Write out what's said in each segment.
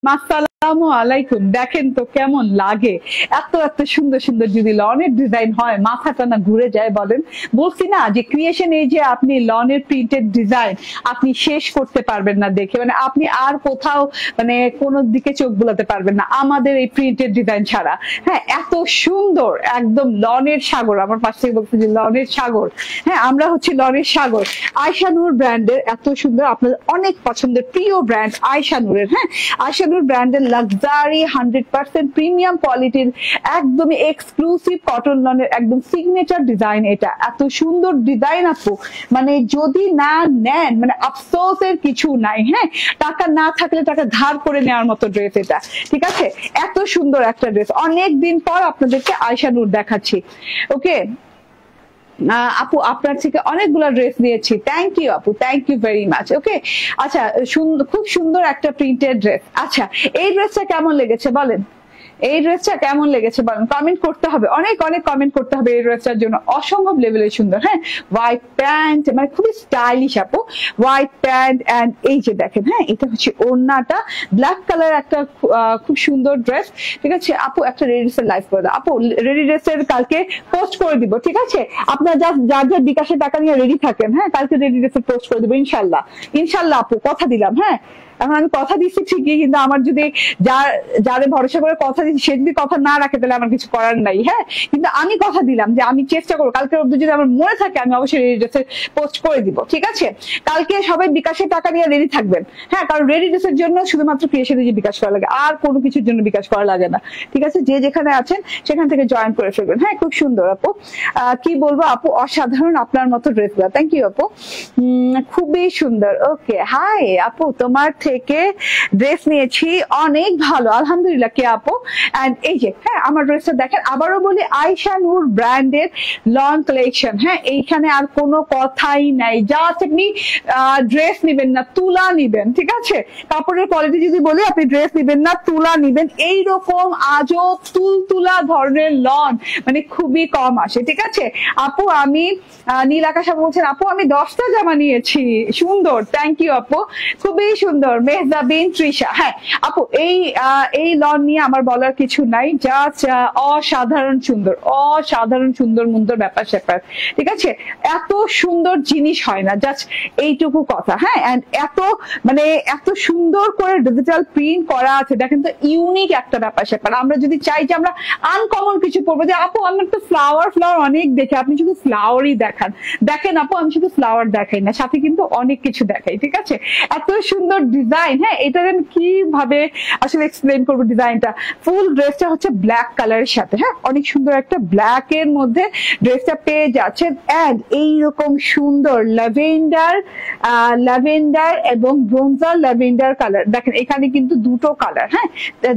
আসসালামু আলাইকুম। দেখেন তো কেমন লাগে, এত এত সুন্দর সুন্দর যদি লনের ডিজাইন হয় মাথাটা না ঘুরে যায়। বলেন, বলছি না যে ক্রিয়েশন এই যে আপনি লনের প্রিন্টেড ডিজাইন আপনি শেষ করতে পারবেন না দেখে, মানে আপনি আর কোথাও মানে কোন দিকে চোখ বুলাতে পারবেন না আমাদের এই প্রিন্টেড ডিজাইন ছাড়া। হ্যাঁ, এত সুন্দর একদম লনের সাগর। আমার পাশ থেকে বলছে যে লনের সাগর। হ্যাঁ, আমরা হচ্ছে লনের সাগর। আয়শা নূর ব্র্যান্ডের এত সুন্দর, আপনাদের অনেক পছন্দের প্রিয় ব্র্যান্ড আয়শা নূরের। হ্যাঁ, আয়শা নূর ব্র্যান্ডের লাক্সারি 100% প্রিমিয়াম কোয়ালিটির একদমই এক্সক্লুসিভ কটন লনের একদম সিগনেচার ডিজাইন। এটা এত সুন্দর ডিজাইন আপু, মানে যদি না নেন মানে আফসোসের কিছু নাই। হ্যাঁ, টাকা না থাকলে টাকা ধার করে নেওয়ার মতো ড্রেস এটা, ঠিক আছে? এত সুন্দর একটা ড্রেস, অনেক দিন পর আপনাদেরকে আয়শা নূর দেখাচ্ছি। ওকে আপু, আপনার থেকে অনেকগুলো ড্রেস নিয়েছি, থ্যাংক ইউ আপু, থ্যাংক ইউ ভেরি মাচ। ওকে, আচ্ছা, খুব সুন্দর একটা প্রিন্টেড ড্রেস। আচ্ছা, এই ড্রেসটা কেমন লেগেছে বলেন? এই ড্রেসটা কেমন লেগেছে বলেন, কমেন্ট করতে হবে, অনেক অনেক কমেন্ট করতে হবে এই ড্রেসটার জন্য। অসম্ভব লেভেলের সুন্দর। হ্যাঁ, হোয়াইট প্যান্ট, মানে খুবই স্টাইলিশ আপু, হোয়াইট প্যান্ট এন্ড এই যে দেখেন, হ্যাঁ এটা হচ্ছে ওড়নাটা ব্ল্যাক কালার, একটা খুব সুন্দর ড্রেস। ঠিক আছে আপু, একটা রেডি ড্রেসের লাইভ করে দাও আপু। রেডি ড্রেসের কালকে পোস্ট করে দিব, ঠিক আছে? আপনারা যার যার বিকাশের টাকা নিয়ে রেডি থাকেন, হ্যাঁ কালকে রেডি ড্রেসের পোস্ট করে দিব ইনশাল্লাহ। ইনশাল্লাহ আপু, কথা দিলাম। হ্যাঁ, এখন আমি কথা দিচ্ছি ঠিকই, কিন্তু আমার যদি যারে ভরসা করে কথা দিচ্ছি সে যদি কথা না রাখে তাহলে আমার কিছু করার নাই। হ্যাঁ, কিন্তু আমি কথা দিলাম যে আমি চেষ্টা করবো কালকে অব্দি যদি আমার মনে থাকে আমি অবশ্যই রেডি ড্রেসের পোস্ট করে দিব, ঠিক আছে? কালকে সবাই বিকাশের টাকা নিয়ে রেডি থাকবেন। হ্যাঁ, কারণ রেডি ড্রেসের জন্য শুধুমাত্র ক্রিয়েশনে যে বিকাশ করা লাগে, আর কোনো কিছুর জন্য বিকাশ করা লাগে না, ঠিক আছে? যে যেখানে আছেন সেখান থেকে জয়েন করে ফেলবেন। হ্যাঁ, খুব সুন্দর আপু, কি বলবো আপু, অসাধারণ আপনার মতো ড্রেস গুলা। থ্যাংক ইউ আপু, খুবই সুন্দর। ওকে, হাই আপু, তোমার থেকে ড্রেস নিয়েছি, অনেক ভালো আলহামদুলিল্লাহ। কে আপু? এন্ড এই যে, হ্যাঁ আমার ড্রেসটা দেখেন, আবারও বলি আয়শা নূর ব্র্যান্ডের লন কালেকশন। হ্যাঁ, এইখানে আর কোনো কথাই নাই, যা আপনি ড্রেস নিবেন না তুলা নিবেন, ঠিক আছে? কাপড়ের কোয়ালিটি যদি বলি, আপনি ড্রেস নিবেন না তুলা নিবেন। এইরকম আজব তুলা ধরনের লন মানে খুবই কম আসে, ঠিক আছে আপু? আমি নীল আকাশা বলছেন আপু, আমি 10টা জামা নিয়েছি, সুন্দর, থ্যাংক ইউ আপু, খুবই সুন্দর। মেহজাবিন তৃষা, হ্যাঁ আপু, এই লন নিয়ে আমার বলার কিছু নাই, জাস্ট অসাধারণ সুন্দর, অসাধারণ সুন্দর মুন্দর ব্যাপার স্যাপার, ঠিক আছে? এত সুন্দর জিনিস হয় না, জাস্ট এইটুকু কথা। হ্যাঁ, এন্ড এত সুন্দর করে ডিজিটাল প্রিন্ট করা আছে, দেখেন তো, ইউনিক একটা ব্যাপার স্যাপার। আমরা যদি চাই যে আমরা আনকমন কিছু পড়বো, যে আপু আমার তো ফ্লাওয়ার অনেক দেখে, আপনি শুধু ফ্লাওয়ারই দেখান, দেখেন আপু আমি শুধু ফ্লাওয়ার দেখাই না, সাথে কিন্তু অনেক কিছু দেখাই, ঠিক আছে? এত সুন্দর ডিজাইন। হ্যাঁ, এটার আমি কিভাবে আসলে এক্সপ্লেন করবো ডিজাইনটা। ফুল ড্রেসটা হচ্ছে ব্ল্যাক কালারের সাথে, হ্যাঁ অনেক সুন্দর একটা ব্ল্যাক এর মধ্যে ড্রেসটা পেয়ে যাচ্ছেন। এন্ড এইরকম সুন্দর ল্যাভেন্ডার এবং ব্রোঞ্জার ল্যাভেন্ডার কালার। দেখেন এখানে কিন্তু দুটো কালার, হ্যাঁ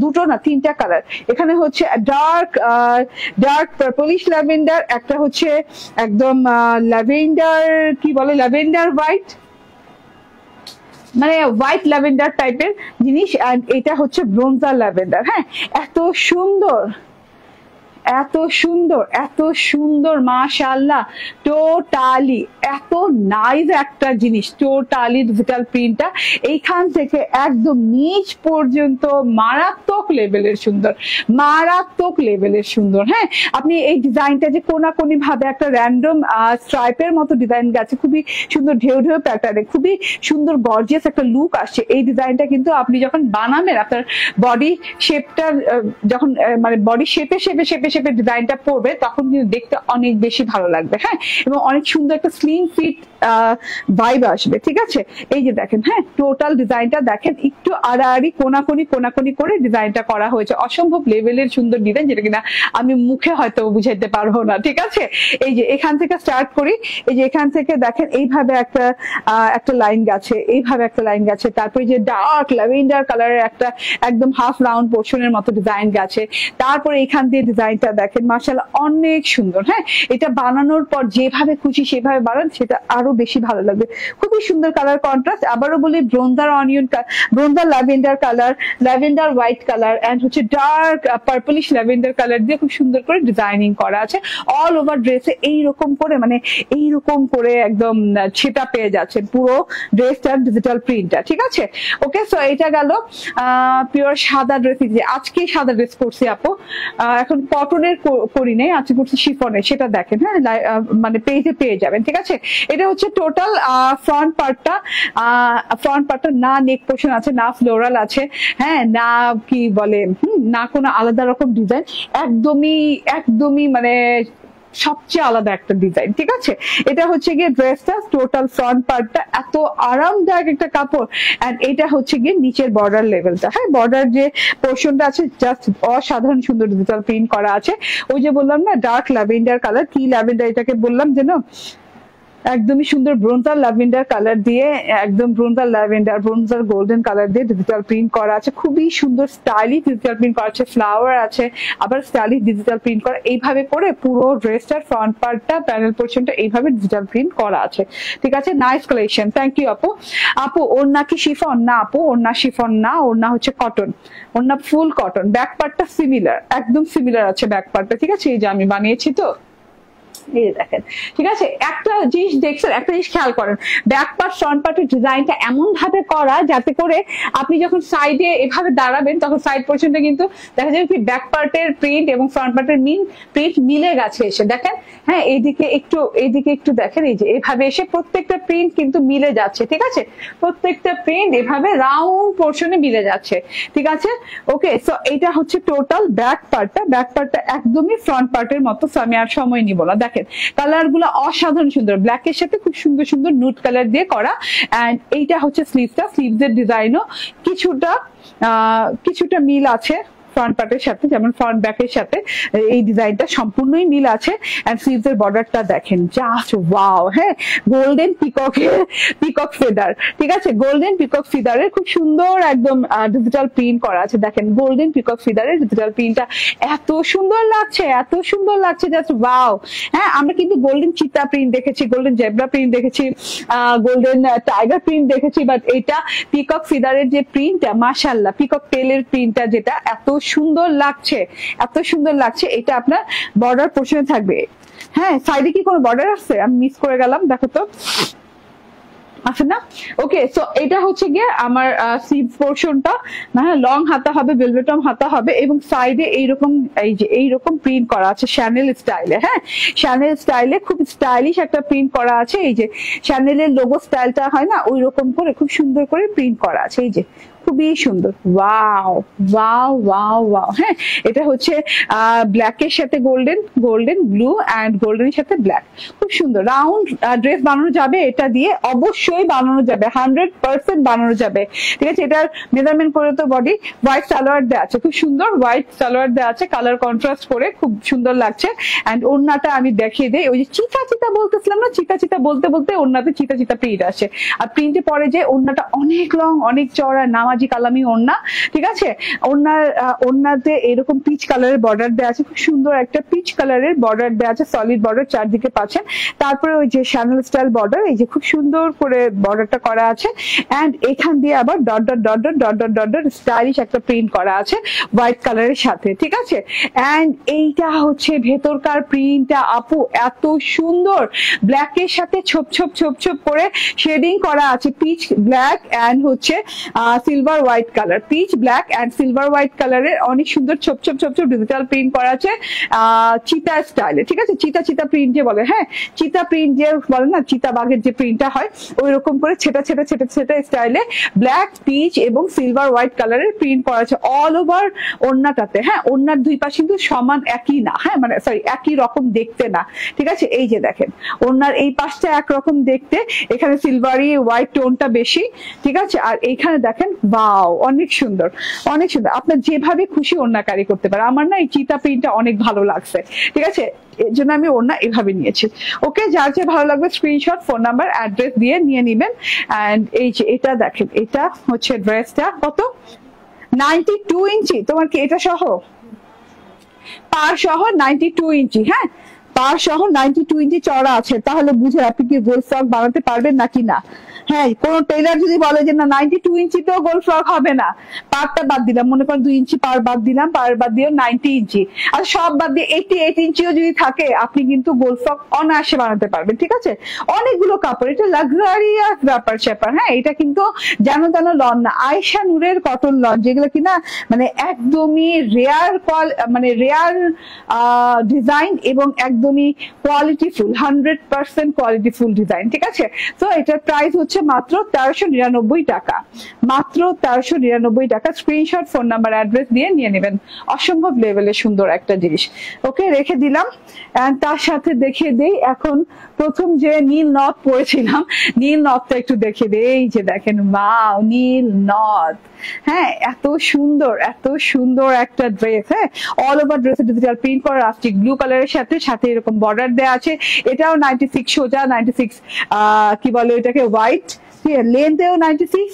দুটো না 3টা কালার। এখানে হচ্ছে ডার্ক পার্পলিশ ল্যাভেন্ডার, একটা হচ্ছে একদম ল্যাভেন্ডার, কি বলে ল্যাভেন্ডার হোয়াইট, মানে হোয়াইট ল্যাভেন্ডার টাইপের জিনিস। এন্ড এটা হচ্ছে ব্রোঞ্জার ল্যাভেন্ডার। হ্যাঁ, এত সুন্দর, এত সুন্দর, এত সুন্দর, মাশাআল্লাহ, টোটালি এত নাইস একটা জিনিস, টোটালি ডিজিটাল প্রিন্টটা এইখান থেকে একদম নিচ পর্যন্ত মারাত্মক লেভেলের সুন্দর, মারাত্মক লেভেলের সুন্দর। হ্যাঁ, আপনি এই ডিজাইনটা যে কোনাকুনি ভাবে একটা র্যান্ডম স্ট্রাইপের মতো ডিজাইন গেছে, খুবই সুন্দর ঢেউ প্যাটার্নে, খুবই সুন্দর গর্জিয়াস একটা লুক আসছে। এই ডিজাইনটা কিন্তু আপনি যখন বানাবেন আপনার বডি শেপটা, যখন মানে বডি শেপে ডিজাইনটা পড়বে তখন কিন্তু দেখতে অনেক বেশি ভালো লাগবে। হ্যাঁ, এবং অনেক সুন্দর একটা স্লিম ফিট ভাইব আসবে, ঠিক আছে? এই যে দেখেন, হ্যাঁ টোটাল ডিজাইনটা দেখেন, একটু আড়াআড়ি কোনাকুনি করে ডিজাইনটা করা হয়েছে। অসম্ভব লেভেলের সুন্দর ডিজাইন, যেটা কিনা আমি মুখে হয়তো বুঝাইতে পারবো না, ঠিক আছে? এই যে এখান থেকে স্টার্ট করি, এই যে এখান থেকে দেখেন এইভাবে একটা লাইন গেছে, এইভাবে একটা লাইন গেছে, তারপরে যে ডার্ক ল্যাভেন্ডার কালারের একটা একদম হাফ রাউন্ড পোর্শনের মতো ডিজাইন গেছে, তারপরে এখান দিয়ে ডিজাইনটা ডিজাইনটা দেখেন মাশাআল্লাহ অনেক সুন্দর। হ্যাঁ, এটা বানানোর পর যেভাবে খুশি সেভাবে বানান, সেটা আরো বেশি ভালো লাগবে। খুবই সুন্দর কালার কন্ট্রাস্ট। আবারও বলি bronzer onion, bronzer lavender colour, lavender white colour and হচ্ছে ডার্ক পার্পলিশ ল্যাভেন্ডার কালার দিয়ে খুব সুন্দর করে ডিজাইনিং করা আছে। অল ওভার ড্রেসে এইরকম করে মানে এইরকম করে একদম ছেটা পেয়ে যাচ্ছেন পুরো ড্রেসটার ডিজিটাল প্রিন্টটা। ঠিক আছে, ওকে। সো এটা গেল পিওর সাদা ড্রেস। আজকে সাদা ড্রেস করছি আপু, এখন কটনের করি নাই, আজকে করছি শিফনের। সেটা দেখেন, হ্যাঁ মানে পেজে পেয়ে যাবেন। ঠিক আছে, এটা হচ্ছে টোটাল ফ্রন্ট পার্টটা না নেক পোর্শন আছে, না ফ্লোরাল আছে, হ্যাঁ না কি বলে না কোনো আলাদা রকম ডিজাইন, একদমই মানে সবচেয়ে আলাদা একটা ডিজাইন। ঠিক আছে, এটা হচ্ছে গিয়ে ড্রেসটা টোটাল ফ্রন্ট পার্টটা এত আরামদায়ক একটা কাপড়। এন্ড এটা হচ্ছে গিয়ে নিচের বর্ডার লেভেলটা, হ্যাঁ বর্ডার যে পোর্শনটা আছে জাস্ট অসাধারণ সুন্দর ডিজিটাল প্রিন্ট করা আছে। ওই যে বললাম না ডার্ক ল্যাভেন্ডার কালার, কি ল্যাভেন্ডার এটাকে বললাম যেন, একদমই সুন্দর ব্রোঞ্জার ল্যাভেন্ডার কালার দিয়ে, একদম ব্রোঞ্জার গোল্ডেন কালার দিয়ে ডিজিটাল প্রিন্ট করা আছে। খুবই সুন্দর স্টাইলিশ ডিজিটাল প্রিন্ট করা আছে, ফ্লাওয়ার আছে, আবার স্টাইলিশ ডিজিটাল প্রিন্ট করা। এইভাবে করে পুরো ড্রেসটার ফ্রন্ট পার্টটা প্যানেল পোর্শনটা এইভাবে ডিজিটাল প্রিন্ট করা আছে। ঠিক আছে, নাইস কালেকশন, থ্যাংক ইউ আপু। আপু ওড়না কি শিফন? না আপু, ওড়না শিফন না, ওড়না হচ্ছে কটন, ওড়না ফুল কটন। ব্যাক পার্টটা সিমিলার, একদম সিমিলার আছে ব্যাক পার্টটা। ঠিক আছে, এই যে আমি বানিয়েছি তো, এই দেখেন। ঠিক আছে, একটা জিনিস দেখছেন, একটা জিনিস খেয়াল করেন, ব্যাক পার্ট ফ্রন্ট পার্টের ডিজাইনটা এমন ভাবে করা যাতে করে আপনি যখন সাইডে এভাবে দাঁড়াবেন তখন সাইড পোর্শনটা কিন্তু দেখা যাবে কি ব্যাক পার্টের প্রিন্ট এবং ফ্রন্ট পার্টের প্রিন্ট মিলে গেছে এসে। দেখেন, হ্যাঁ এইদিকে একটু দেখেন, এই যে এইভাবে এসে প্রত্যেকটা প্রিন্ট কিন্তু মিলে যাচ্ছে। ঠিক আছে, প্রত্যেকটা প্রিন্ট এভাবে রাউন্ড পোর্শনে মিলে যাচ্ছে। ঠিক আছে, ওকে। সো এটা হচ্ছে টোটাল ব্যাক পার্টটা একদমই ফ্রন্ট পার্টের মতো। সো আমি আর সময় নিব না। দেখেন কালার গুলো অসাধারণ সুন্দর, ব্ল্যাক এর সাথে খুব সুন্দর সুন্দর নুট কালার দিয়ে করা। এন্ড এইটা হচ্ছে স্লিভস এর ডিজাইনও কিছুটা মিল আছে ফ্রন্ট পার্টের সাথে, যেমন ফ্রন্ট ব্যাকের সাথে এই ডিজাইনটা সম্পূর্ণই মিল আছে। এন্ড স্লিভস এর বর্ডারটা দেখেন, জাস্ট ওয়াও। হ্যাঁ, গোল্ডেন পিকক ফেদার। ঠিক আছে, গোল্ডেন পিকক ফিদারের খুব সুন্দর একদম ডিজিটাল প্রিন্ট করা আছে। দেখেন গোল্ডেন পিকক ফিদারের ডিজিটাল প্রিন্টটা এত সুন্দর লাগছে, জাস্ট ওয়াও। হ্যাঁ, আমরা কিন্তু গোল্ডেন চিতা প্রিন্ট দেখেছি, গোল্ডেন জেব্রা প্রিন্ট দেখেছি, গোল্ডেন টাইগার প্রিন্ট দেখেছি, বাট এটা পিকক ফিদারের যে প্রিন্টটা মাশাআল্লাহ, পিকক টেলের প্রিন্টটা যেটা এত সুন্দর লাগছে। এটা আপনার বর্ডার পোর্শনে থাকবে। হ্যাঁ, সাইডে কি কোনো বর্ডার আছে? আমি মিস করে গেলাম, দেখো তো আছে না? ওকে। সো এটা হচ্ছে গিয়ে আমার স্লিভ পোর্শনটা, হ্যাঁ লং হাতা হবে, ভেলভেটম হাতা হবে এবং সাইডে এইরকম প্রিন্ট করা আছে শ্যানেল স্টাইলে। হ্যাঁ, শ্যানেল স্টাইলে খুব স্টাইলিশ একটা প্রিন্ট করা আছে। এই যে শ্যানেলের লোগো স্টাইলটা হয় না, ওই রকম করে খুব সুন্দর করে প্রিন্ট করা আছে। এই যে খুবই সুন্দর, ওয়াও। হ্যাঁ, এটা হচ্ছে ব্ল্যাক এর সাথে গোল্ডেন ব্লু এন্ড গোল্ডেনের সাথে ব্ল্যাক। খুব সুন্দর রাউন্ড ড্রেস বানানো যাবে এটা দিয়ে, অবশ্যই বানানো যাবে, 100% বানানো যাবে। ঠিক আছে, এটার মেজারমেন্ট করে তো বডি হোয়াইট সালোয়ার দেওয়া আছে, খুব সুন্দর হোয়াইট সালোয়ার দেওয়া আছে, কালার কন্ট্রাস্ট করে খুব সুন্দর লাগছে। এন্ড ওড়নাটা আমি দেখিয়ে দিই, ওই যে চিতা বলতেছিলাম না, চিতা বলতে ওড়নাতে চিতা প্রিন্ট আসে। আর প্রিন্টে পরে যে ওড়নাটা অনেক লং, অনেক চওড়া, নামাজি কালামি ওড়না। ঠিক আছে, ওড়নাতে এরকম পিচ কালারের বর্ডার দেওয়া আছে, খুব সুন্দর একটা পিচ কালারের বর্ডার দেওয়া আছে, সলিড বর্ডার চারদিকে পাচ্ছেন। তারপরে ওই যে শ্যানেল স্টাইল বর্ডার, এই যে খুব সুন্দর করে বর্ডারটা করা আছে। এন্ড এখান দিয়ে আবার ডট স্টাইলিশ একটা প্রিন্ট করা আছে হোয়াইট কালারের সাথে। ঠিক আছে, এন্ড এইটা হচ্ছে ভেতরকার প্রিন্টটা আপু এত সুন্দর, ব্ল্যাক এর সাথে ছোপ করে শেডিং করা আছে, পিচ ব্ল্যাক এন্ড হচ্ছে silver white colour, pitch black and silver white কালারের অনেক সুন্দর ছোপ ডিজিটাল প্রিন্ট করা আছে চিতা স্টাইলে। ঠিক আছে, চিতা প্রিন্ট যে বলে, হ্যাঁ চিতা প্রিন্ট যে বলে না, চিতা বাঘের যে প্রিন্টটা হয় ওই রকম করে ছেটা স্টাইলে ব্ল্যাক, পিচ এবং সিলভার হোয়াইট কালারের প্রিন্ট করা আছে অল ওভার ওড়নাটাতে। হ্যাঁ, ওড়নার দুই পাশে কিন্তু সমান একই না, হ্যাঁ মানে সরি একই রকম দেখতে না। ঠিক আছে, এই যে দেখেন ওড়নার এই পাশটা একরকম দেখতে, এখানে সিলভারি হোয়াইট টোনটা বেশি। ঠিক আছে, আর এইখানে দেখেন ওয়াও, অনেক সুন্দর। আপনার যেভাবে খুশি ওড়নাকারি করতে পারে। আমার না এই চিতা প্রিন্টটা অনেক ভালো লাগছে। ঠিক আছে, এর জন্য আমি ওড়না এভাবে নিয়েছি। ওকে, যার যে ভালো লাগবে স্ক্রিনশট, ফোন নাম্বার, অ্যাড্রেস দিয়ে নিয়ে নিবেন। এন্ড এই যে এটা দেখেন, এটা হচ্ছে ড্রেসটা কত, 92 ইঞ্চি। তোমার কি এটা সহ? পার সহ 92 ইঞ্চি, হ্যাঁ পার সহ 92 ইঞ্চি চড়া আছে। তাহলে বুঝে আপনি কি গোল ফ্রক বানাতে পারবেন নাকি না। হ্যাঁ, কোন টেইলার যদি বলে যে না 92 ইঞ্চি তো গোল ফ্রক হবে না, পারটা বাদ দিলাম, মনে করেন 2 ইঞ্চি পার বাদ দিলাম, পার বাদ দিয়ে 90 ইঞ্চি, আর সব বাদ দিয়ে 88 ইঞ্চিও যদি থাকে আপনি কিন্তু গোল ফ্রক অনায়াসে বানাতে পারবেন। ঠিক আছে, অনেকগুলো কাপড়, এটা লাক্সারিয়াস ব্যাপার স্যাপার। হ্যাঁ, এটা কিন্তু যেন তেন লন না, আয়েশা নূরের কটন লন, যেগুলো কিনা মানে একদমই রেয়ার মানে রেয়ার ডিজাইন এবং একদমই কোয়ালিটিফুল, 100% কোয়ালিটিফুল ডিজাইন। ঠিক আছে, তো এটার প্রাইস হচ্ছে মাত্র 1399 টাকা, মাত্র 1399 টাকা। স্ক্রিনশট, ফোন নাম্বার, অ্যাড্রেস দিয়ে নিয়ে নেবেন। অসম্ভব লেভেলের সুন্দর একটা জিনিস। ওকে, রেখে দিলাম। এন্ড তার সাথে দেখিয়ে দেই এখন প্রথম যে নীল নথ পরেছিলাম, নীল নথটা একটু দেখে দেই। এই যে দেখেন, ওয়াও, নীল নথ। হ্যাঁ, এত সুন্দর, এত সুন্দর একটা ড্রেস। হ্যাঁ, অল ওভার ড্রেসে ডিজিটাল প্রিন্ট করা, রাস্টিক ব্লু কালারের সাথে সাথে এরকম বর্ডার দেওয়া আছে। এটাও 96 সোজা, 96 কি বলে এটাকে, হোয়াইট, লেন্থেও 96,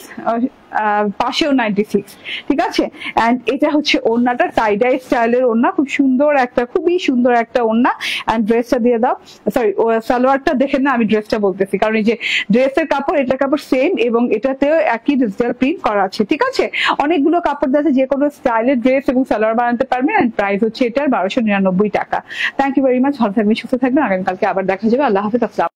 পাশেও 96। ঠিক আছে, এন্ড এটা হচ্ছে ওড়নাটা, টাইডাই স্টাইলের ওড়না, খুব সুন্দর একটা, খুবই সুন্দর একটা ওড়না। এন্ড ড্রেসটা দিয়ে দাও, সরি সালোয়ারটা দেখেন না, আমি ড্রেসটা বলতেছি, কারণ এই যে ড্রেসের কাপড়, এটার কাপড় সেম এবং এটাতেও একই ডিজিটাল প্রিন্ট করা আছে। ঠিক আছে, অনেকগুলো কাপড় দিয়ে যে কোনো স্টাইলের ড্রেস এবং সালোয়ার বানাতে পারবেন। এন্ড প্রাইস হচ্ছে এটার 1299 টাকা। থ্যাংক ইউ ভেরি মাচ, ভালো থাকবেন, সুস্থ থাকবেন, আগামীকালকে আবার দেখা যাবে। আল্লাহ হাফেজ, আসসালাম।